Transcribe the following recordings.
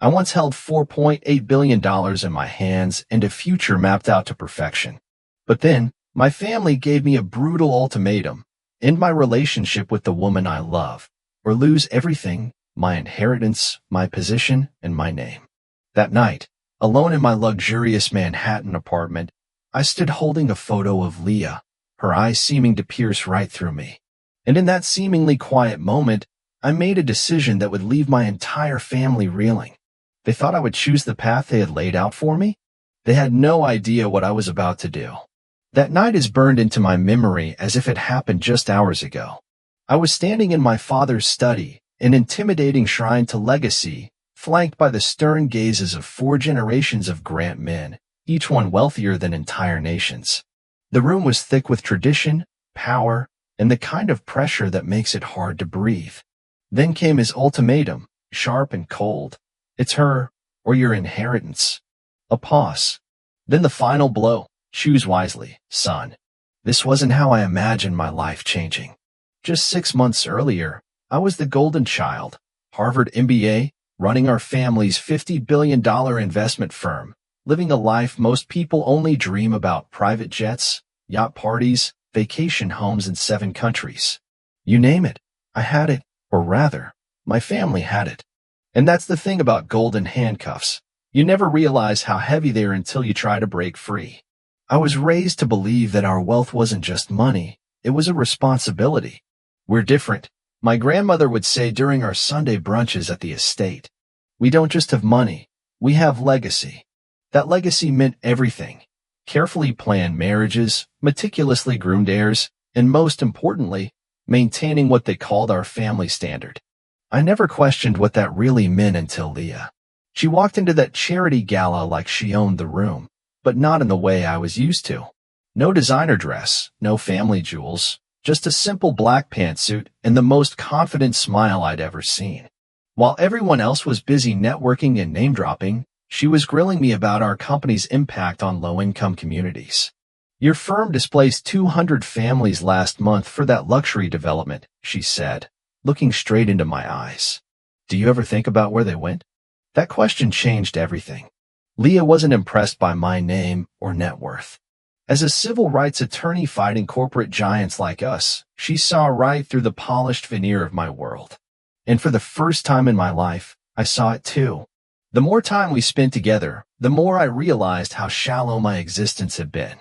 I once held $4.8 billion in my hands and a future mapped out to perfection. But then, my family gave me a brutal ultimatum: end my relationship with the woman I love, or lose everything: my inheritance, my position, and my name. That night, alone in my luxurious Manhattan apartment, I stood holding a photo of Leah, her eyes seeming to pierce right through me. And in that seemingly quiet moment, I made a decision that would leave my entire family reeling. They thought I would choose the path they had laid out for me. They had no idea what I was about to do. That night is burned into my memory as if it happened just hours ago. I was standing in my father's study, an intimidating shrine to legacy, flanked by the stern gazes of 4 generations of Grant men, each one wealthier than entire nations. The room was thick with tradition, power, and the kind of pressure that makes it hard to breathe. Then came his ultimatum, sharp and cold. It's her, or your inheritance. A pause. Then the final blow. Choose wisely, son. This wasn't how I imagined my life changing. Just 6 months earlier, I was the golden child, Harvard MBA, running our family's $50 billion investment firm, living a life most people only dream about: private jets, yacht parties, vacation homes in 7 countries. You name it, I had it, or rather, my family had it. And that's the thing about golden handcuffs. You never realize how heavy they are until you try to break free. I was raised to believe that our wealth wasn't just money, it was a responsibility. We're different, my grandmother would say during our Sunday brunches at the estate. We don't just have money, we have legacy. That legacy meant everything: carefully planned marriages, meticulously groomed heirs, and most importantly, maintaining what they called our family standard. I never questioned what that really meant until Leah. She walked into that charity gala like she owned the room, but not in the way I was used to. No designer dress, no family jewels, just a simple black pantsuit and the most confident smile I'd ever seen. While everyone else was busy networking and name-dropping, she was grilling me about our company's impact on low-income communities. Your firm displaced 200 families last month for that luxury development, she said, looking straight into my eyes. Do you ever think about where they went? That question changed everything. Leah wasn't impressed by my name or net worth. As a civil rights attorney fighting corporate giants like us, she saw right through the polished veneer of my world. And for the first time in my life, I saw it too. The more time we spent together, the more I realized how shallow my existence had been.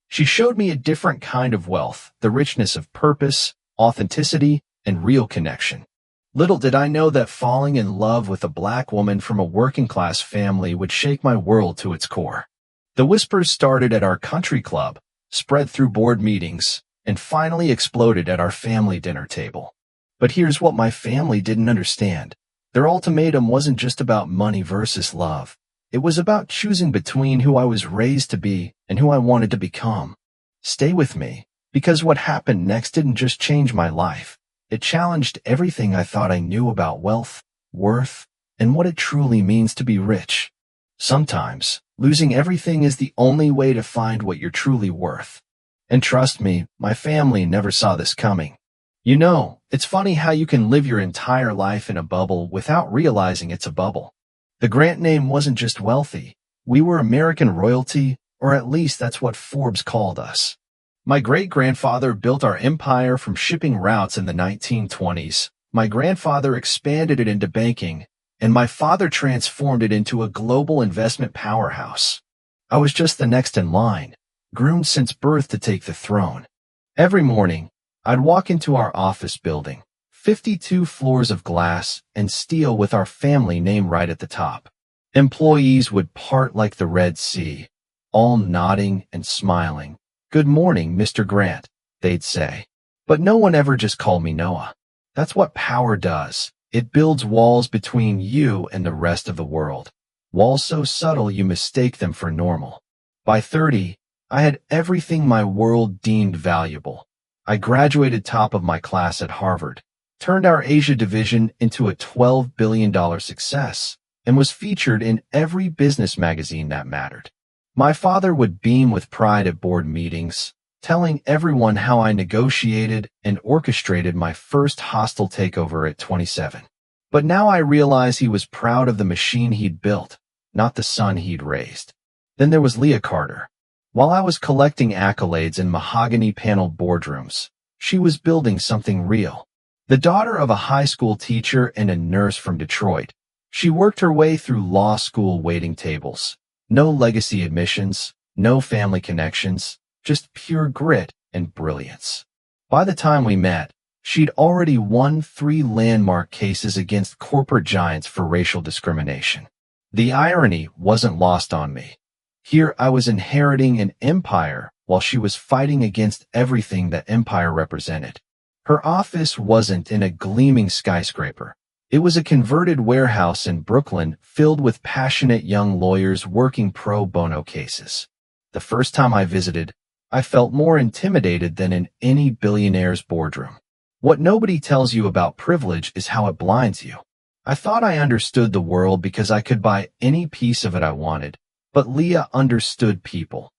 She showed me a different kind of wealth, the richness of purpose, authenticity, and real connection. Little did I know that falling in love with a black woman from a working-class family would shake my world to its core. The whispers started at our country club, spread through board meetings, and finally exploded at our family dinner table. But here's what my family didn't understand. Their ultimatum wasn't just about money versus love. It was about choosing between who I was raised to be and who I wanted to become. Stay with me, because what happened next didn't just change my life. It challenged everything I thought I knew about wealth, worth, and what it truly means to be rich. Sometimes, losing everything is the only way to find what you're truly worth. And trust me, my family never saw this coming. You know, it's funny how you can live your entire life in a bubble without realizing it's a bubble. The Grant name wasn't just wealthy. We were American royalty, or at least that's what Forbes called us. My great-grandfather built our empire from shipping routes in the 1920s. My grandfather expanded it into banking, and my father transformed it into a global investment powerhouse. I was just the next in line, groomed since birth to take the throne. Every morning, I'd walk into our office building, 52 floors of glass and steel with our family name right at the top. Employees would part like the Red Sea, all nodding and smiling. "Good morning, Mr. Grant," they'd say. But no one ever just called me Noah. That's what power does. It builds walls between you and the rest of the world. Walls so subtle you mistake them for normal. By 30, I had everything my world deemed valuable. I graduated top of my class at Harvard, turned our Asia division into a $12 billion success, and was featured in every business magazine that mattered. My father would beam with pride at board meetings, telling everyone how I negotiated and orchestrated my first hostile takeover at 27. But now I realize he was proud of the machine he'd built, not the son he'd raised. Then there was Leah Carter. While I was collecting accolades in mahogany-paneled boardrooms, she was building something real. The daughter of a high school teacher and a nurse from Detroit, she worked her way through law school waiting tables. No legacy admissions, no family connections, just pure grit and brilliance. By the time we met, she'd already won 3 landmark cases against corporate giants for racial discrimination. The irony wasn't lost on me. Here I was inheriting an empire while she was fighting against everything that empire represented. Her office wasn't in a gleaming skyscraper. It was a converted warehouse in Brooklyn filled with passionate young lawyers working pro bono cases. The first time I visited, I felt more intimidated than in any billionaire's boardroom. What nobody tells you about privilege is how it blinds you. I thought I understood the world because I could buy any piece of it I wanted, but Leah understood people.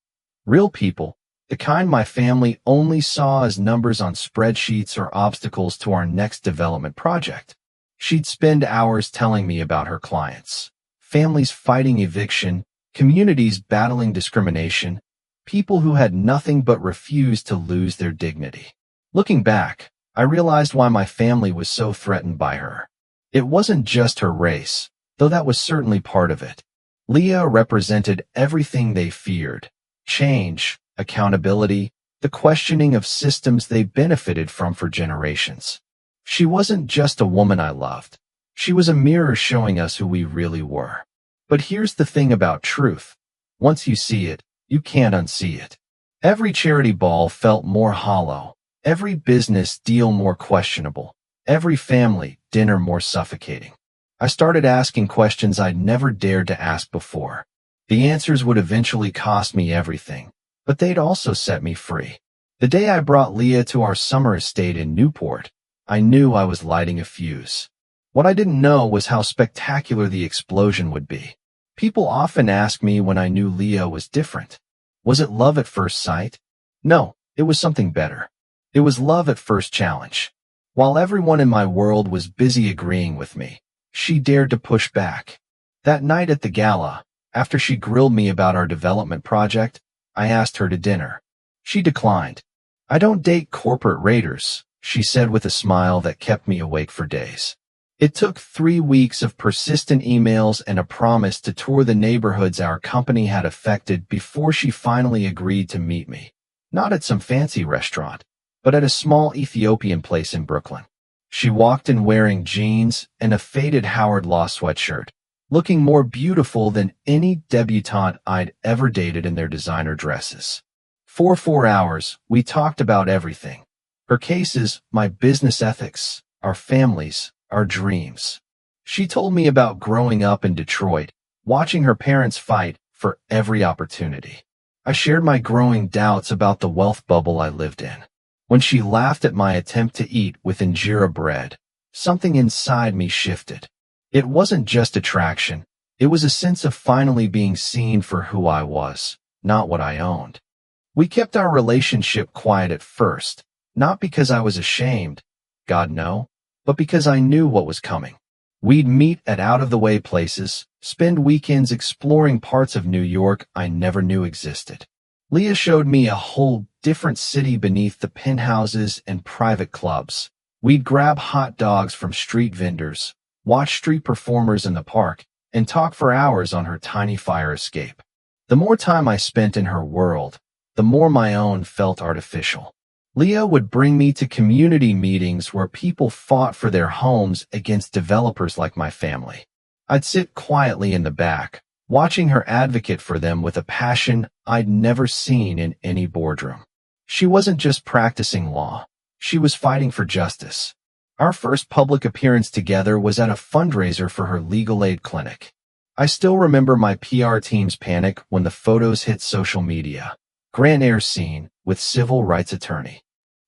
Real people, the kind my family only saw as numbers on spreadsheets or obstacles to our next development project. She'd spend hours telling me about her clients. Families fighting eviction, communities battling discrimination, people who had nothing but refused to lose their dignity. Looking back, I realized why my family was so threatened by her. It wasn't just her race, though that was certainly part of it. Leah represented everything they feared: change, accountability, the questioning of systems they benefited from for generations. She wasn't just a woman I loved. She was a mirror showing us who we really were. But here's the thing about truth. Once you see it, you can't unsee it. Every charity ball felt more hollow, every business deal more questionable, every family dinner more suffocating. I started asking questions I'd never dared to ask before. The answers would eventually cost me everything, but they'd also set me free. The day I brought Leah to our summer estate in Newport, I knew I was lighting a fuse. What I didn't know was how spectacular the explosion would be. People often ask me when I knew Leah was different. Was it love at first sight? No, it was something better. It was love at first challenge. While everyone in my world was busy agreeing with me, she dared to push back. That night at the gala, after she grilled me about our development project, I asked her to dinner. She declined. "I don't date corporate raiders," she said with a smile that kept me awake for days. It took 3 weeks of persistent emails and a promise to tour the neighborhoods our company had affected before she finally agreed to meet me. Not at some fancy restaurant, but at a small Ethiopian place in Brooklyn. She walked in wearing jeans and a faded Howard Law sweatshirt, looking more beautiful than any debutante I'd ever dated in their designer dresses. For 4 hours, we talked about everything. Her cases, my business ethics, our families, our dreams. She told me about growing up in Detroit, watching her parents fight for every opportunity. I shared my growing doubts about the wealth bubble I lived in. When she laughed at my attempt to eat with injera bread, something inside me shifted. It wasn't just attraction. It was a sense of finally being seen for who I was, not what I owned. We kept our relationship quiet at first, not because I was ashamed, God no, but because I knew what was coming. We'd meet at out-of-the-way places, spend weekends exploring parts of New York I never knew existed. Leah showed me a whole different city beneath the penthouses and private clubs. We'd grab hot dogs from street vendors, watch street performers in the park, and talk for hours on her tiny fire escape. The more time I spent in her world, the more my own felt artificial. Leah would bring me to community meetings where people fought for their homes against developers like my family. I'd sit quietly in the back, watching her advocate for them with a passion I'd never seen in any boardroom. She wasn't just practicing law. She was fighting for justice. Our first public appearance together was at a fundraiser for her legal aid clinic. I still remember my PR team's panic when the photos hit social media. Grand Air scene with civil rights attorney.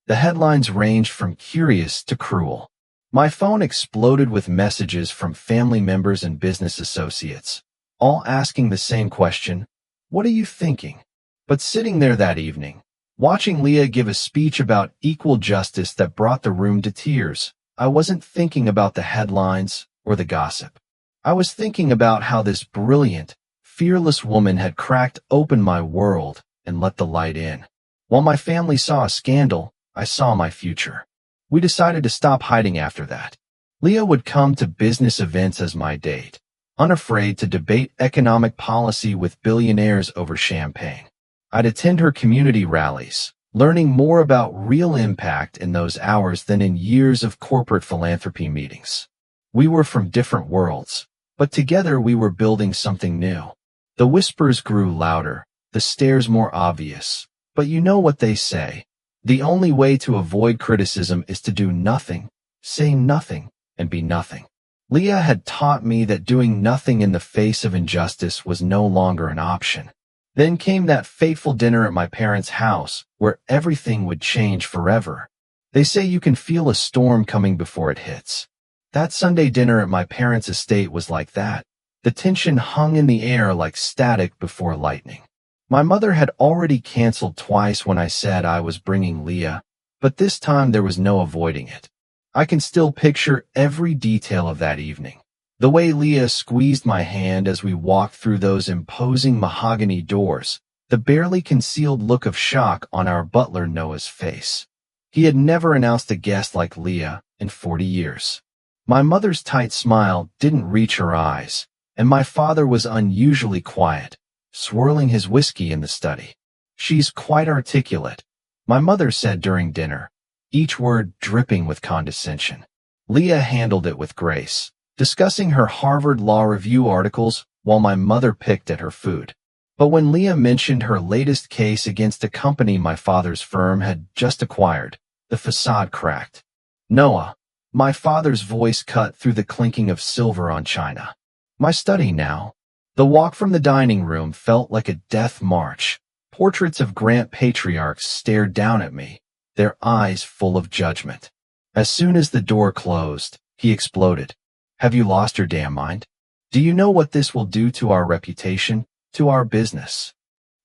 The headlines ranged from curious to cruel. My phone exploded with messages from family members and business associates, all asking the same question: what are you thinking? But sitting there that evening, watching Leah give a speech about equal justice that brought the room to tears, I wasn't thinking about the headlines or the gossip. I was thinking about how this brilliant, fearless woman had cracked open my world and let the light in. While my family saw a scandal, I saw my future. We decided to stop hiding after that. Leah would come to business events as my date, unafraid to debate economic policy with billionaires over champagne. I'd attend her community rallies, learning more about real impact in those hours than in years of corporate philanthropy meetings. We were from different worlds, but together we were building something new. The whispers grew louder, the stares more obvious. But you know what they say. The only way to avoid criticism is to do nothing, say nothing, and be nothing. Leah had taught me that doing nothing in the face of injustice was no longer an option. Then came that fateful dinner at my parents' house, where everything would change forever. They say you can feel a storm coming before it hits. That Sunday dinner at my parents' estate was like that. The tension hung in the air like static before lightning. My mother had already canceled twice when I said I was bringing Leah, but this time there was no avoiding it. I can still picture every detail of that evening. The way Leah squeezed my hand as we walked through those imposing mahogany doors, the barely concealed look of shock on our butler Noah's face. He had never announced a guest like Leah in 40 years. My mother's tight smile didn't reach her eyes, and my father was unusually quiet, swirling his whiskey in the study. She's quite articulate, my mother said during dinner, each word dripping with condescension. Leah handled it with grace, discussing her Harvard Law Review articles while my mother picked at her food. But when Leah mentioned her latest case against a company my father's firm had just acquired, the facade cracked. Noah, my father's voice cut through the clinking of silver on china. My study now. The walk from the dining room felt like a death march. Portraits of Grant patriarchs stared down at me, their eyes full of judgment. As soon as the door closed, he exploded. Have you lost your damn mind? Do you know what this will do to our reputation, to our business?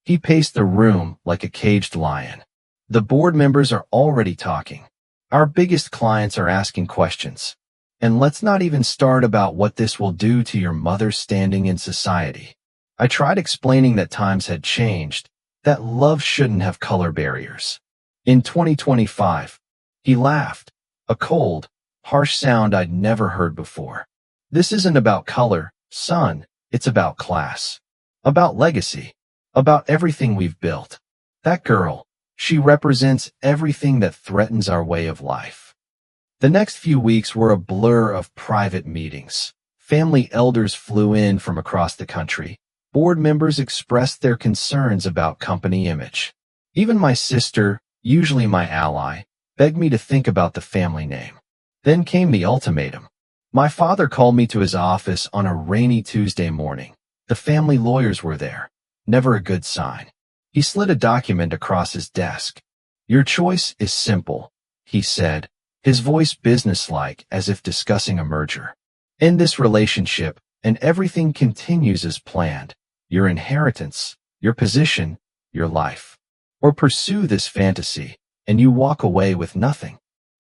He paced the room like a caged lion. The board members are already talking. Our biggest clients are asking questions. And let's not even start about what this will do to your mother's standing in society. I tried explaining that times had changed, that love shouldn't have color barriers. In 2025, he laughed, a cold, harsh sound I'd never heard before. This isn't about color, son, it's about class, about legacy, about everything we've built. That girl, she represents everything that threatens our way of life. The next few weeks were a blur of private meetings. Family elders flew in from across the country. Board members expressed their concerns about company image. Even my sister, usually my ally, begged me to think about the family name. Then came the ultimatum. My father called me to his office on a rainy Tuesday morning. The family lawyers were there. Never a good sign. He slid a document across his desk. Your choice is simple, he said, his voice businesslike as if discussing a merger. End this relationship, and everything continues as planned. Your inheritance, your position, your life. Or pursue this fantasy, and you walk away with nothing.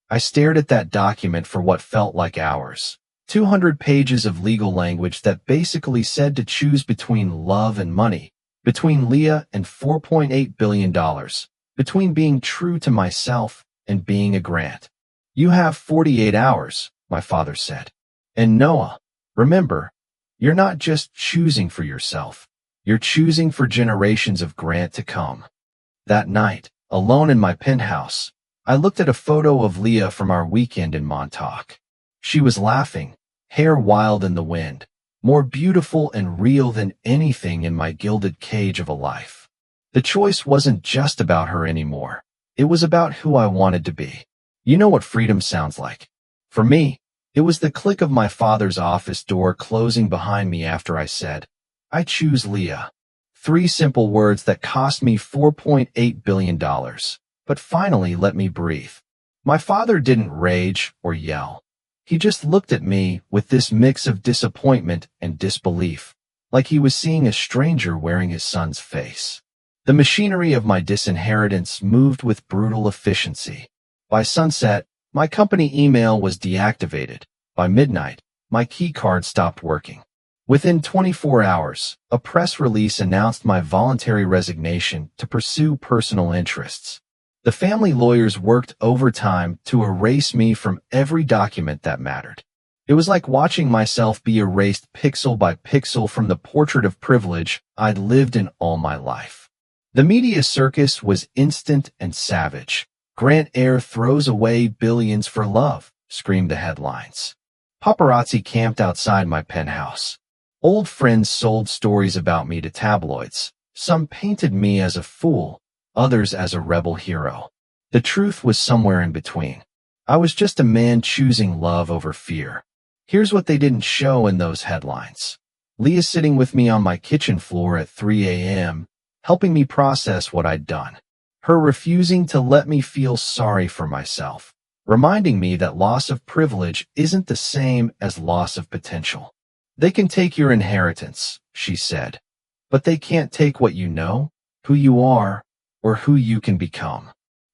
I stared at that document for what felt like hours. 200 pages of legal language that basically said to choose between love and money, between Leah and $4.8 billion, between being true to myself and being a Grant. You have 48 hours, my father said. And Noah, remember, you're not just choosing for yourself. You're choosing for generations of Grant to come. That night, alone in my penthouse, I looked at a photo of Leah from our weekend in Montauk. She was laughing, hair wild in the wind, more beautiful and real than anything in my gilded cage of a life. The choice wasn't just about her anymore. It was about who I wanted to be. You know what freedom sounds like. For me, it was the click of my father's office door closing behind me after I said, I choose Leah. 3 simple words that cost me $4.8 billion, but finally let me breathe. My father didn't rage or yell. He just looked at me with this mix of disappointment and disbelief, like he was seeing a stranger wearing his son's face. The machinery of my disinheritance moved with brutal efficiency. By sunset, my company email was deactivated. By midnight, my key card stopped working. Within 24 hours, a press release announced my voluntary resignation to pursue personal interests. The family lawyers worked overtime to erase me from every document that mattered. It was like watching myself be erased pixel by pixel from the portrait of privilege I'd lived in all my life. The media circus was instant and savage. Grant Air throws away billions for love, screamed the headlines. Paparazzi camped outside my penthouse. Old friends sold stories about me to tabloids. Some painted me as a fool, others as a rebel hero. The truth was somewhere in between. I was just a man choosing love over fear. Here's what they didn't show in those headlines. Leah sitting with me on my kitchen floor at 3 a.m., helping me process what I'd done. Her refusing to let me feel sorry for myself, reminding me that loss of privilege isn't the same as loss of potential. They can take your inheritance, she said, but they can't take what you know, who you are, or who you can become.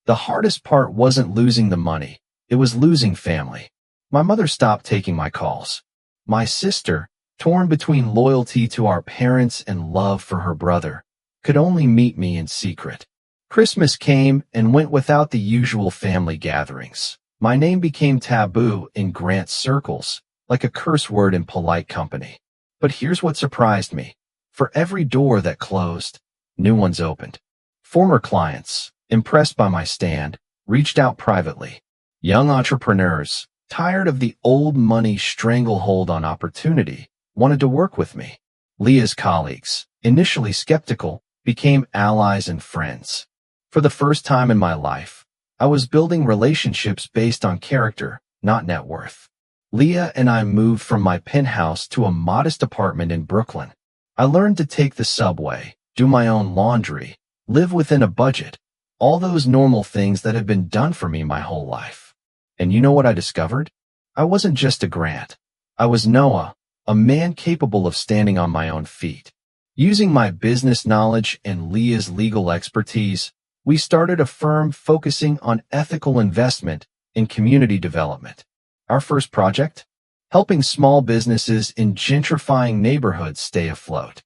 The hardest part wasn't losing the money, it was losing family. My mother stopped taking my calls. My sister, torn between loyalty to our parents and love for her brother, could only meet me in secret. Christmas came and went without the usual family gatherings. My name became taboo in Grant's circles, like a curse word in polite company. But here's what surprised me. For every door that closed, new ones opened. Former clients, impressed by my stand, reached out privately. Young entrepreneurs, tired of the old money stranglehold on opportunity, wanted to work with me. Leah's colleagues, initially skeptical, became allies and friends. For the first time in my life, I was building relationships based on character, not net worth. Leah and I moved from my penthouse to a modest apartment in Brooklyn. I learned to take the subway, do my own laundry, live within a budget, all those normal things that had been done for me my whole life. And you know what I discovered? I wasn't just a Grant. I was Noah, a man capable of standing on my own feet. Using my business knowledge and Leah's legal expertise, we started a firm focusing on ethical investment in community development. Our first project? Helping small businesses in gentrifying neighborhoods stay afloat.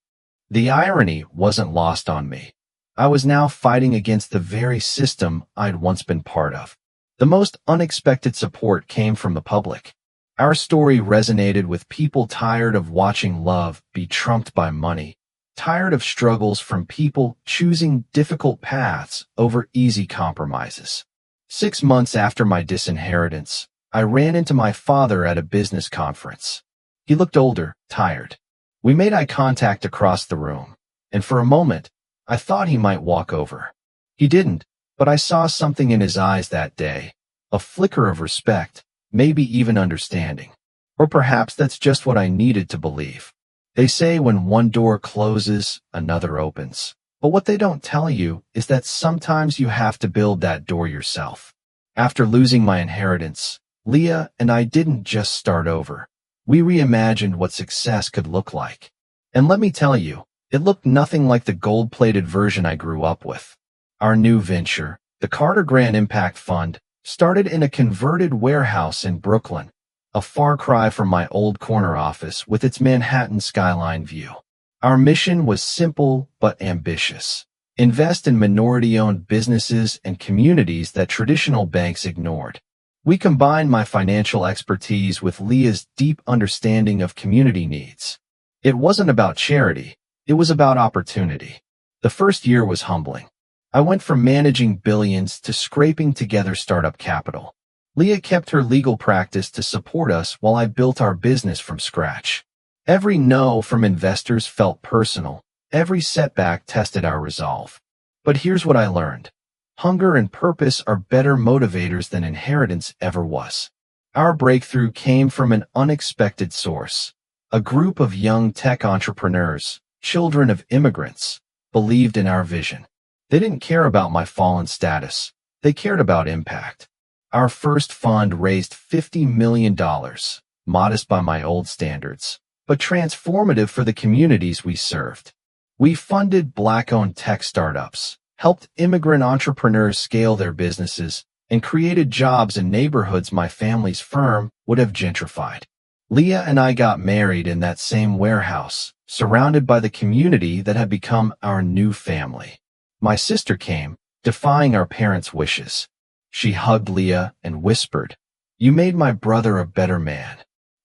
The irony wasn't lost on me. I was now fighting against the very system I'd once been part of. The most unexpected support came from the public. Our story resonated with people tired of watching love be trumped by money, tired of struggles from people choosing difficult paths over easy compromises. 6 months after my disinheritance, I ran into my father at a business conference. He looked older, tired. We made eye contact across the room, and for a moment, I thought he might walk over. He didn't, but I saw something in his eyes that day, a flicker of respect, maybe even understanding. Or perhaps that's just what I needed to believe. They say when one door closes, another opens. But what they don't tell you is that sometimes you have to build that door yourself. After losing my inheritance, Leah and I didn't just start over. We reimagined what success could look like. And let me tell you, it looked nothing like the gold-plated version I grew up with. Our new venture, the Carter Grant Impact Fund, started in a converted warehouse in Brooklyn, a far cry from my old corner office with its Manhattan skyline view. Our mission was simple but ambitious. Invest in minority-owned businesses and communities that traditional banks ignored. We combined my financial expertise with Leah's deep understanding of community needs. It wasn't about charity, it was about opportunity. The first year was humbling. I went from managing billions to scraping together startup capital. Leah kept her legal practice to support us while I built our business from scratch. Every no from investors felt personal. Every setback tested our resolve. But here's what I learned. Hunger and purpose are better motivators than inheritance ever was. Our breakthrough came from an unexpected source. A group of young tech entrepreneurs, children of immigrants, believed in our vision. They didn't care about my fallen status. They cared about impact. Our first fund raised $50 million, modest by my old standards, but transformative for the communities we served. We funded Black-owned tech startups, helped immigrant entrepreneurs scale their businesses, and created jobs in neighborhoods my family's firm would have gentrified. Leah and I got married in that same warehouse, surrounded by the community that had become our new family. My sister came, defying our parents' wishes. She hugged Leah and whispered, "You made my brother a better man."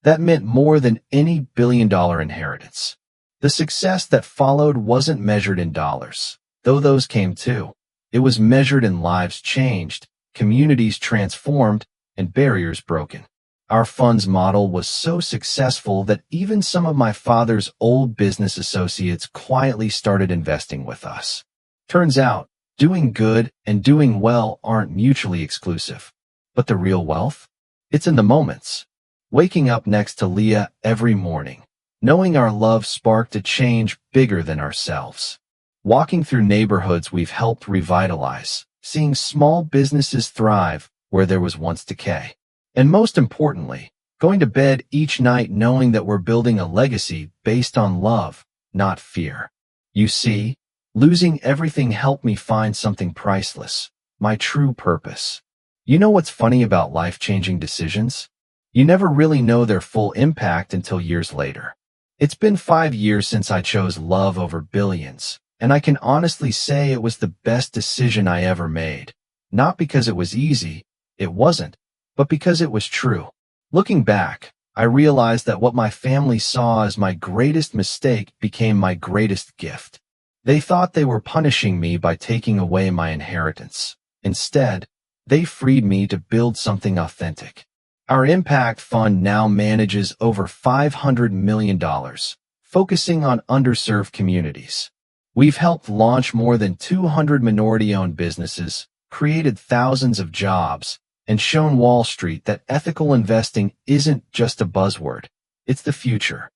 That meant more than any billion-dollar inheritance. The success that followed wasn't measured in dollars, though those came too. It was measured in lives changed, communities transformed, and barriers broken. Our funds model was so successful that even some of my father's old business associates quietly started investing with us. Turns out, doing good and doing well aren't mutually exclusive. But the real wealth? It's in the moments. Waking up next to Leah every morning, knowing our love sparked a change bigger than ourselves. Walking through neighborhoods we've helped revitalize, seeing small businesses thrive where there was once decay. And most importantly, going to bed each night knowing that we're building a legacy based on love, not fear. You see, losing everything helped me find something priceless, my true purpose. You know what's funny about life-changing decisions? You never really know their full impact until years later. It's been 5 years since I chose love over billions, and I can honestly say it was the best decision I ever made. Not because it was easy, it wasn't, but because it was true. Looking back, I realized that what my family saw as my greatest mistake became my greatest gift. They thought they were punishing me by taking away my inheritance. Instead, they freed me to build something authentic. Our impact fund now manages over $500 million, focusing on underserved communities. We've helped launch more than 200 minority-owned businesses, created thousands of jobs, and shown Wall Street that ethical investing isn't just a buzzword, it's the future.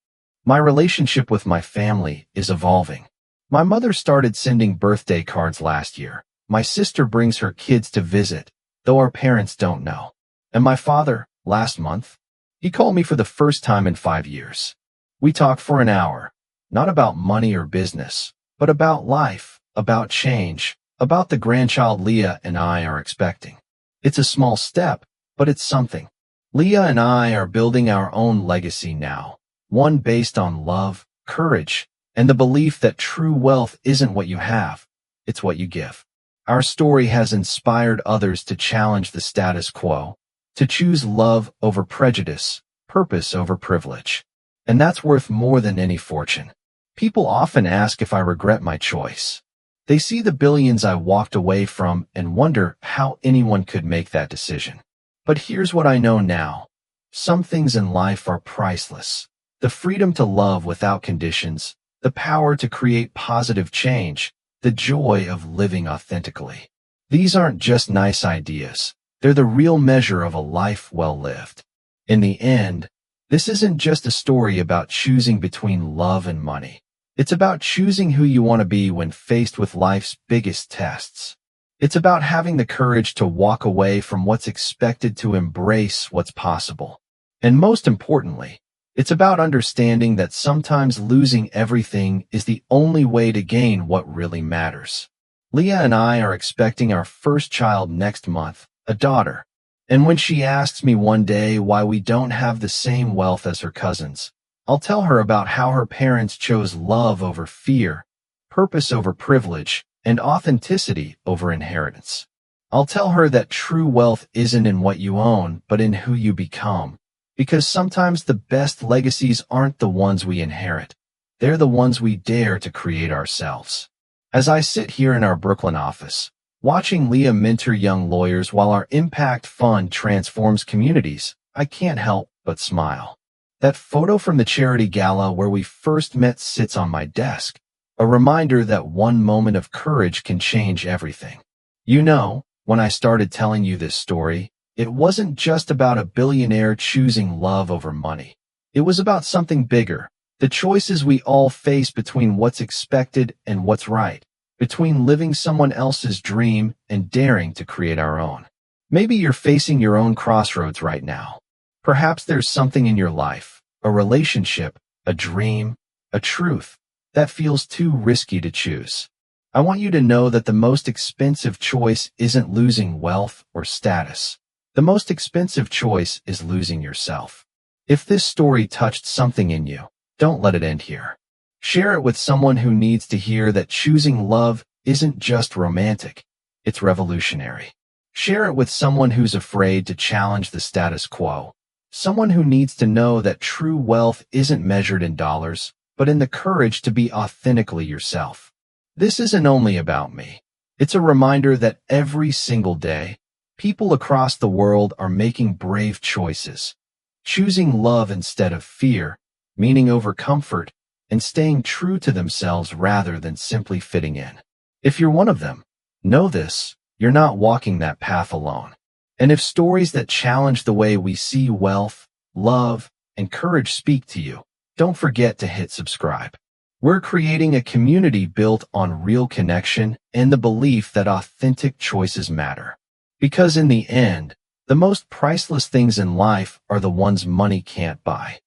My relationship with my family is evolving. My mother started sending birthday cards last year. My sister brings her kids to visit, though our parents don't know. And my father, last month, he called me for the first time in 5 years. We talked for an hour, not about money or business, but about life, about change, about the grandchild Leah and I are expecting. It's a small step, but it's something. Leah and I are building our own legacy now, one based on love, courage, and the belief that true wealth isn't what you have, it's what you give. Our story has inspired others to challenge the status quo, to choose love over prejudice, purpose over privilege. And that's worth more than any fortune. People often ask if I regret my choice. They see the billions I walked away from and wonder how anyone could make that decision. But here's what I know now. Some things in life are priceless. The freedom to love without conditions, the power to create positive change, the joy of living authentically. These aren't just nice ideas. They're the real measure of a life well lived. In the end, this isn't just a story about choosing between love and money. It's about choosing who you want to be when faced with life's biggest tests. It's about having the courage to walk away from what's expected to embrace what's possible. And most importantly, it's about understanding that sometimes losing everything is the only way to gain what really matters. Leah and I are expecting our first child next month, a daughter. And when she asks me one day why we don't have the same wealth as her cousins, I'll tell her about how her parents chose love over fear, purpose over privilege, and authenticity over inheritance. I'll tell her that true wealth isn't in what you own, but in who you become. Because sometimes the best legacies aren't the ones we inherit. They're the ones we dare to create ourselves. As I sit here in our Brooklyn office, watching Leah mentor young lawyers while our impact fund transforms communities, I can't help but smile. That photo from the charity gala where we first met sits on my desk, a reminder that one moment of courage can change everything. You know, when I started telling you this story, it wasn't just about a billionaire choosing love over money. It was about something bigger, the choices we all face between what's expected and what's right, between living someone else's dream and daring to create our own. Maybe you're facing your own crossroads right now. Perhaps there's something in your life, a relationship, a dream, a truth, that feels too risky to choose. I want you to know that the most expensive choice isn't losing wealth or status. The most expensive choice is losing yourself. If this story touched something in you, don't let it end here. Share it with someone who needs to hear that choosing love isn't just romantic, it's revolutionary. Share it with someone who's afraid to challenge the status quo. Someone who needs to know that true wealth isn't measured in dollars, but in the courage to be authentically yourself. This isn't only about me. It's a reminder that every single day, people across the world are making brave choices, choosing love instead of fear, meaning over comfort, and staying true to themselves rather than simply fitting in. If you're one of them, know this, you're not walking that path alone. And if stories that challenge the way we see wealth, love, and courage speak to you, don't forget to hit subscribe. We're creating a community built on real connection and the belief that authentic choices matter. Because in the end, the most priceless things in life are the ones money can't buy.